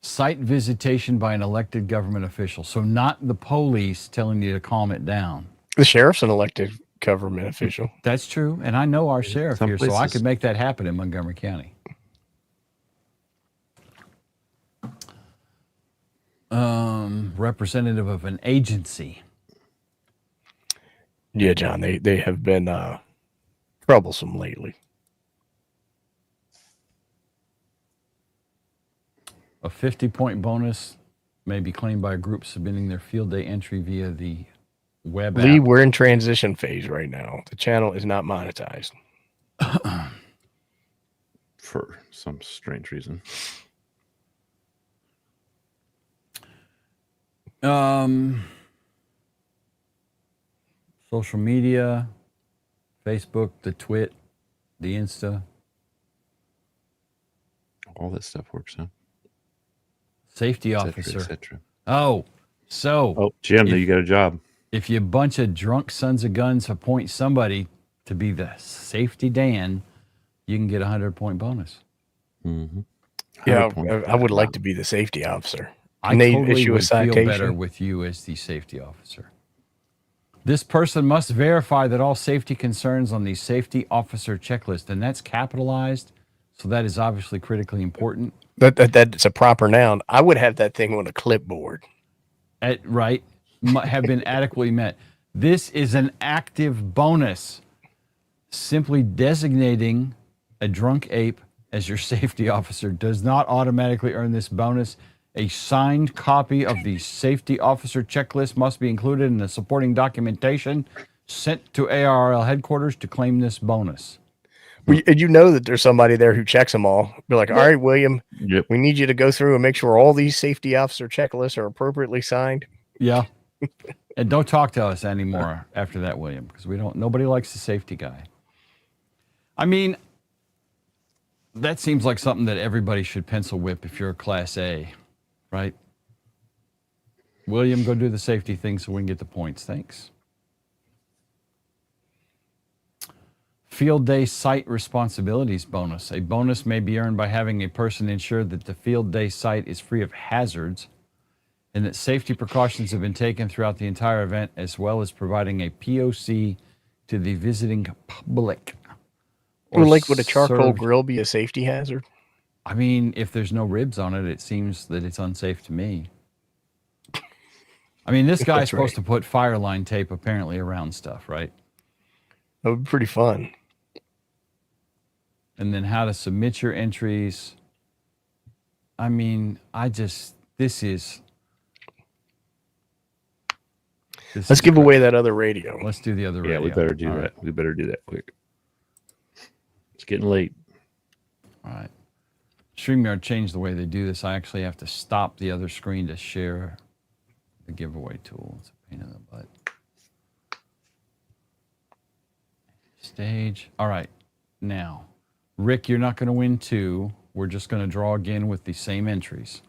Site visitation by an elected government official. So not the police telling you to calm it down. The sheriff's an elected government official. That's true. And I know our sheriff Some here, so I places. could make that happen in Montgomery County. Representative of an agency. Yeah, John, they have been troublesome lately. A 50-point bonus may be claimed by a group submitting their field day entry via the web Lee, app. we're in transition phase right now. The channel is not monetized. For some strange reason. Social media, Facebook, the Twit, the Insta. All that stuff works out. Safety Et cetera, officer. et cetera. Oh, so Oh, Jim, you got a job. if you bunch of drunk sons of guns appoint somebody to be the safety Dan, you can get a 100-point bonus. Mm-hmm. Yeah, I would like to be the safety officer. I they totally issue a would feel citation? better with you as the safety officer. This person must verify that all safety concerns on the safety officer checklist, and that's capitalized, so that is obviously critically important. That's a proper noun. I would have that thing on a clipboard. Right, have been adequately met. This is an active bonus. Simply designating a drunk ape as your safety officer does not automatically earn this bonus. A signed copy of the safety officer checklist must be included in the supporting documentation sent to ARRL headquarters to claim this bonus. You know that there's somebody there who checks them all. Be like, all right, William, we need you to go through and make sure all these safety officer checklists are appropriately signed. Yeah. And don't talk to us anymore after that, William, because nobody likes the safety guy. I mean, that seems like something that everybody should pencil whip if you're a Class A, right? William, go do the safety thing so we can get the points. Thanks. Field day site responsibilities bonus. A bonus may be earned by having a person ensure that the field day site is free of hazards and that safety precautions have been taken throughout the entire event, as well as providing a POC to the visiting public. Or like, would a charcoal grill be a safety hazard? I mean, if there's no ribs on it, it seems that it's unsafe to me. I mean, this guy's supposed to put fire line tape apparently around stuff, right? That would be pretty fun. And then how to submit your entries. I mean, this is... Let's give away that other radio. Let's do the other radio. Yeah, we better do that. Right. We better do that quick. It's getting late. All right. StreamYard changed the way they do this. I actually have to stop the other screen to share the giveaway tool. It's a pain in the butt. Stage. All right. Now, Rick, you're not going to win 2. We're just going to draw again with the same entries.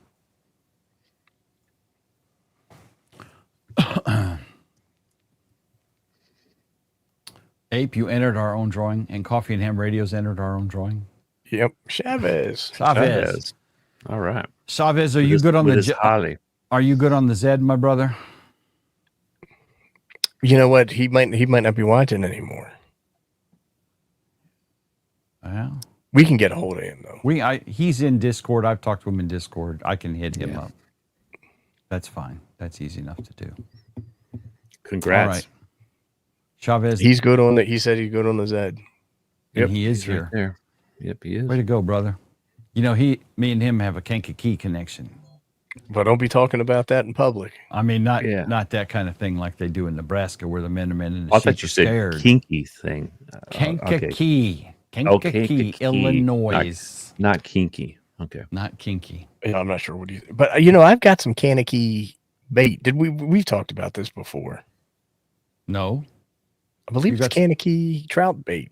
Ape, you entered our own drawing, and Coffee and Ham Radios entered our own drawing. Yep, Chavez. All right, Chavez, are you good on the? Are you good on the Zed, my brother? You know what? He might not be watching anymore. Well, we can get a hold of him though. He's in Discord. I've talked to him in Discord. I can hit him up. That's fine. That's easy enough to do. Congrats. All right. Chavez. He's good on the. He said he's good on the Zed. Yep, he is here. Right there. Yep, he is. Way to go, brother. You know, me and him have a Kankakee connection. But don't be talking about that in public. I mean, not Yeah. not that kind of thing like they do in Nebraska, where the men are men and the I sheep thought are you said scared. kinky thing. Okay. Kankakee, Kankakee. Illinois, Not kinky. Okay. not kinky. Yeah, I'm not sure what you. But you know, I've got some Kanakee bait. We've talked about this before? No, I believe You it's got- Kanakee trout bait.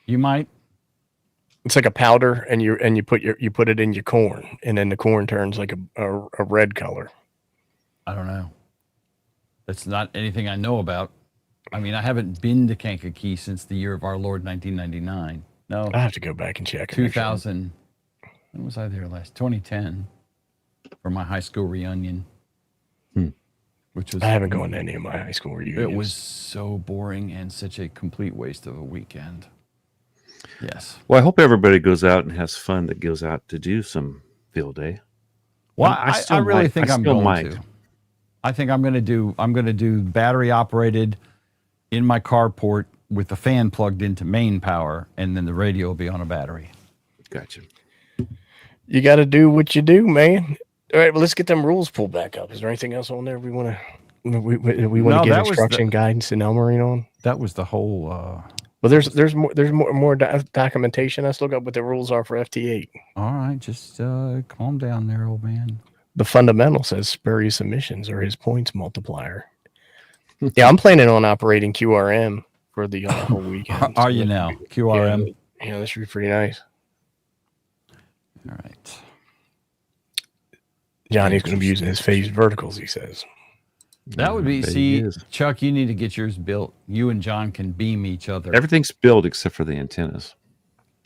you might. It's like a powder, and you put it in your corn, and then the corn turns like a red color. I don't know. That's not anything I know about. I mean, I haven't been to Kankakee since the year of our Lord 1999. No, I have to go back and check. and make sure. 2000. When was I there last? 2010 for my high school reunion. Which was I haven't gone to any of my high school reunions. It was so boring and such a complete waste of a weekend. Yes. Well, I hope everybody goes out and has fun that goes out to do some field day. Well, I I still really might- think I I'm still going might. to. I think I'm going to do battery operated in my carport with the fan plugged into main power, and then the radio will be on a battery. Gotcha. You got to do what you do, man. All right, well, let's get them rules pulled back up. Is there anything else on there we want to No, get that was instruction guidance in Elmarine on? That was the whole. Well, there's more documentation. Let's look up what the rules are for FT8. All right, just calm down there, old man. The fundamental says spurious emissions are his points multiplier. Yeah, I'm planning on operating QRM for the whole weekend. Are you now? QRM? Yeah, that should be pretty nice. All right. Johnny's going to be using his phased verticals, he says. That would be, Bet he see, is. Chuck, you need to get yours built. You and John can beam each other. Everything's built except for the antennas.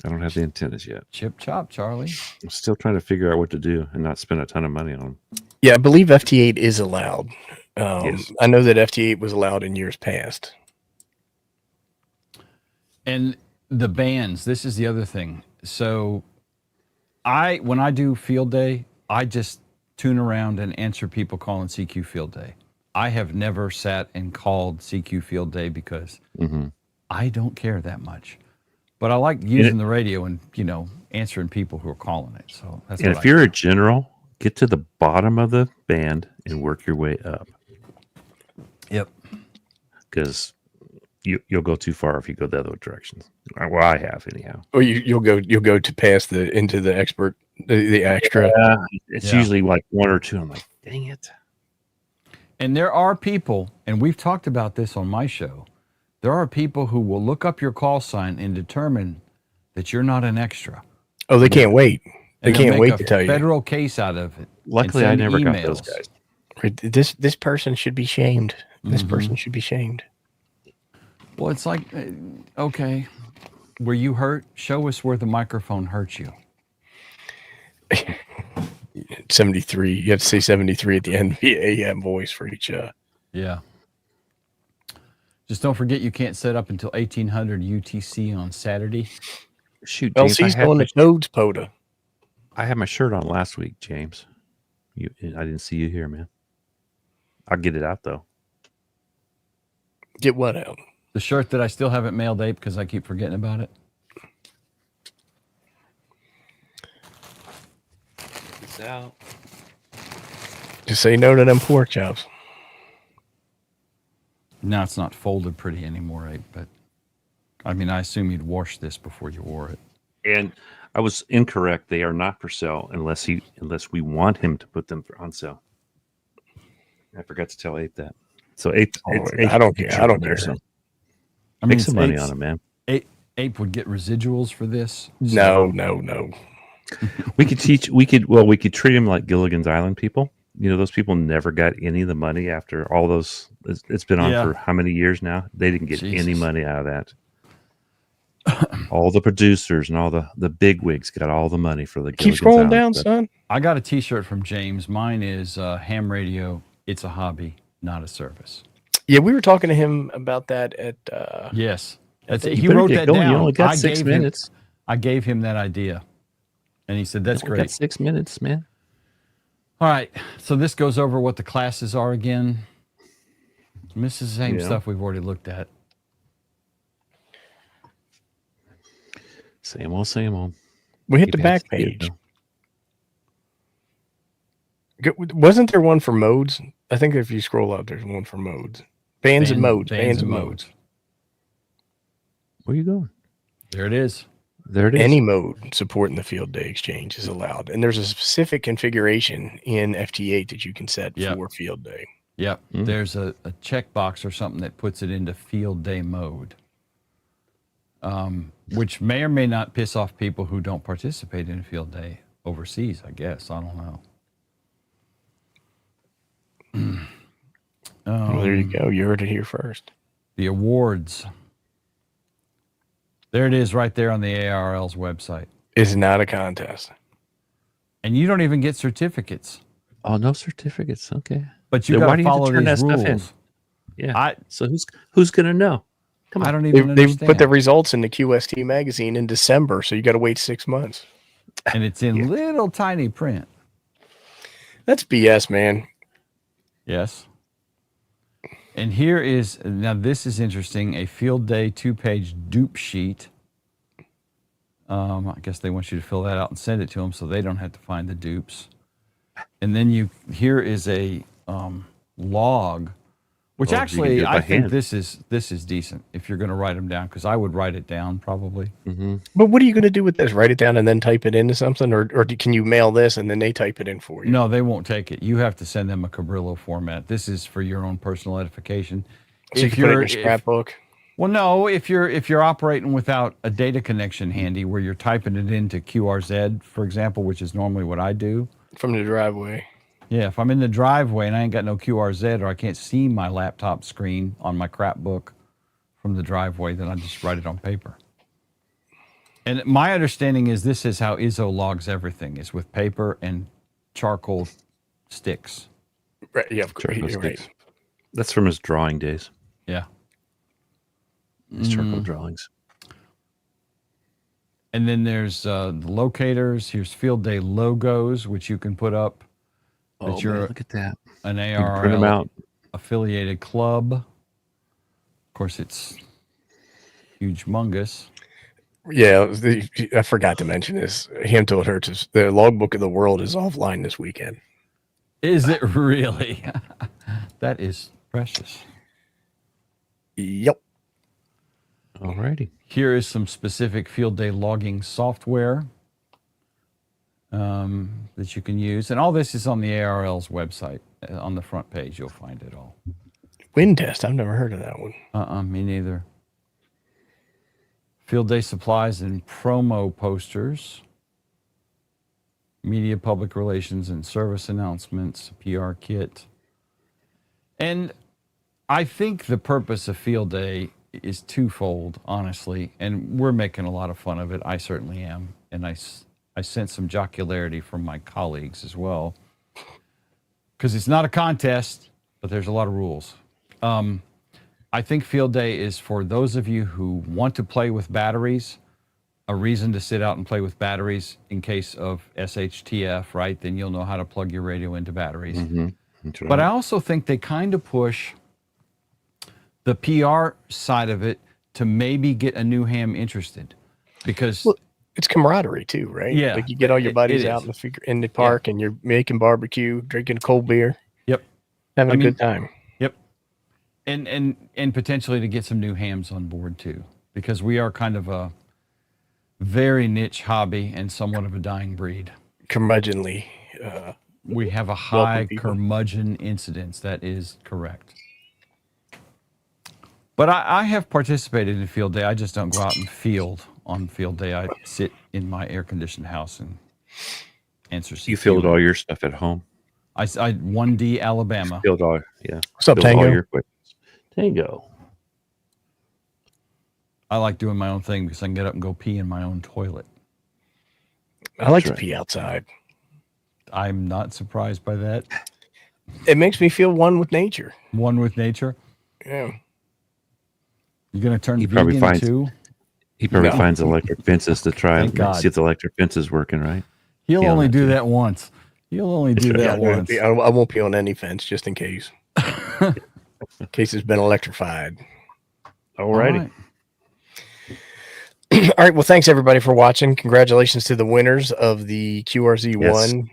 I don't have the antennas yet. Chip chop, Charlie. I'm still trying to figure out what to do and not spend a ton of money on them. Yeah, I believe FT8 is allowed. Yes. I know that FT8 was allowed in years past. And the bands, this is the other thing. So when I do field day, I just tune around and answer people calling CQ field day. I have never sat and called CQ field day because I don't care that much. But I like using the radio and, answering people who are calling it. So that's And what if you're a general, get to the bottom of the band and work your way up. Yep. Because you'll go too far if you go the other direction. Well, I have anyhow. Or you'll go to pass into the expert, the extra. It's Yeah. usually like one or two. I'm like, dang it. And there are people, and we've talked about this on my show, there are people who will look up your call sign and determine that you're not an extra. Oh, they can't wait. They And they'll can't make wait a to tell you. federal case out of it. Luckily, and I send never got those emails. guys. This person should be shamed. This person should be shamed. Well, it's like, okay, were you hurt? Show us where the microphone hurt you. 73. You have to say 73 at the end via AM voice for each. Yeah. Just don't forget you can't set up until 1800 UTC on Saturday. Shoot, James, LC's going to Toad's Poda. I had my shirt on last week, James. I didn't see you here, man. I'll get it out though. Get what out? The shirt that I still haven't mailed Ape because I keep forgetting about it. It's out. Just say no to them pork chops. Now it's not folded pretty anymore, Ape, but I mean, I assume you'd wash this before you wore it. And I was incorrect. They are not for sale unless we want him to put them on sale. I forgot to tell Ape that. So Ape, I don't care. I don't care. So I mean, make some money Ape's- on him, man. Ape would get residuals for this. No. We could treat him like Gilligan's Island people. Those people never got any of the money after all those. It's been on Yeah. for how many years now? They didn't get any Jesus. money out of that. All the producers and all the big wigs got all the money for the. Keep Gilligan's scrolling Island down, stuff. son. I got a T-shirt from James. Mine is ham radio. It's a hobby, not a service. Yeah, we were talking to him about that at. Yes, that's You it. He better wrote get that going. down. You only got I 6 gave minutes. I gave him that idea, and he said, "That's You only got great." 6 minutes, man. All right, so this goes over what the classes are again. This is the same Yeah. stuff we've already looked at. Same old, same old. We hit the Keep back asking you, page. though. Wasn't there one for modes? I think if you scroll up, there's one for modes. Bands and modes. Bands and modes. Where you going? There it is. There it is. Any mode supporting the field day exchange is allowed. And there's a specific configuration in FT8 that you can set for field day. Yep. There's a checkbox or something that puts it into field day mode, which may or may not piss off people who don't participate in field day overseas, I guess. I don't know. Well, there you go. You heard it here first. The awards. There it is right there on the ARRL's website. It's not a contest. And you don't even get certificates. Oh, no certificates. Okay. But you got to follow these rules. In? Yeah. So who's going to know? Come on. I don't even understand. They put the results in the QST magazine in December, so you got to wait 6 months. And it's in little tiny print. That's BS, man. Yes. And here is, now this is interesting, a field day 2-page dupe sheet. I guess they want you to fill that out and send it to them so they don't have to find the dupes. And then here is a log, which actually I think this is decent if you're going to write them down, because I would write it down probably. But what are you going to do with this? Write it down and then type it into something, or can you mail this and then they type it in for you? No, they won't take it. You have to send them a Cabrillo format. This is for your own personal edification. So you can put it in your scrapbook. Well, no, if you're operating without a data connection handy, where you're typing it into QRZ, for example, which is normally what I do from the driveway. Yeah, if I'm in the driveway and I ain't got no QRZ, or I can't see my laptop screen on my crap book from the driveway, then I just write it on paper. And my understanding is this is how Izzo logs everything, is with paper and charcoal sticks. Right, yeah, of course. You're right. That's from his drawing days. Yeah. His charcoal drawings. And then there's the locators. Here's field day logos, which you can put up. Oh, man, look at that. An print them ARRL out. affiliated club. Of course, it's huge mungus. Yeah, I forgot to mention this. Ham Told Hertz, the logbook of the world is offline this weekend. Is it really? That is precious. Yep. Alrighty. Here is some specific field day logging software that you can use. And all this is on the ARRL's website. On the front page, you'll find it all. Wind test. I've never heard of that one. Me neither. Field day supplies and promo posters. Media, public relations, and service announcements. PR kit. And I think the purpose of field day is twofold, honestly. And we're making a lot of fun of it. I certainly am. And I sense some jocularity from my colleagues as well. Because it's not a contest, but there's a lot of rules. I think field day is for those of you who want to play with batteries, a reason to sit out and play with batteries in case of SHTF, right? Then you'll know how to plug your radio into batteries. Right. But I also think they kind of push the PR side of it to maybe get a new ham interested, because it's camaraderie too, right? Yeah, like you get all your buddies out in the park, and you're making barbecue, drinking cold beer. Yep, having a good time. Yep, and potentially to get some new hams on board too, because we are kind of a very niche hobby and somewhat of a dying breed. Curmudgeonly. We have a high curmudgeon incidence. That is correct. But I have participated in field day. I just don't go out and field on field day. I sit in my air-conditioned house and answer. You field all your stuff at home? I 1D Alabama. Field all, yeah. What's up, Tango? Tango. I like doing my own thing because I can get up and go pee in my own toilet. I like to pee outside. I'm not surprised by that. It makes me feel one with nature. One with nature? Yeah. You're going to turn vegan too? He probably finds electric fences to try and see if the electric fence is working right. He'll only do that once. He'll only do that once. I won't pee on any fence just in case. In case it's been electrified. Alrighty. All right. Well, thanks everybody for watching. Congratulations to the winners of the QRZ1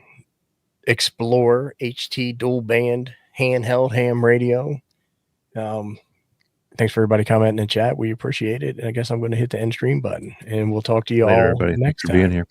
Explorer HT dual band handheld ham radio. Thanks for everybody commenting in chat. We appreciate it. And I guess I'm going to hit the end stream button, and we'll talk to you Later, all everybody. Thanks next for being time. here.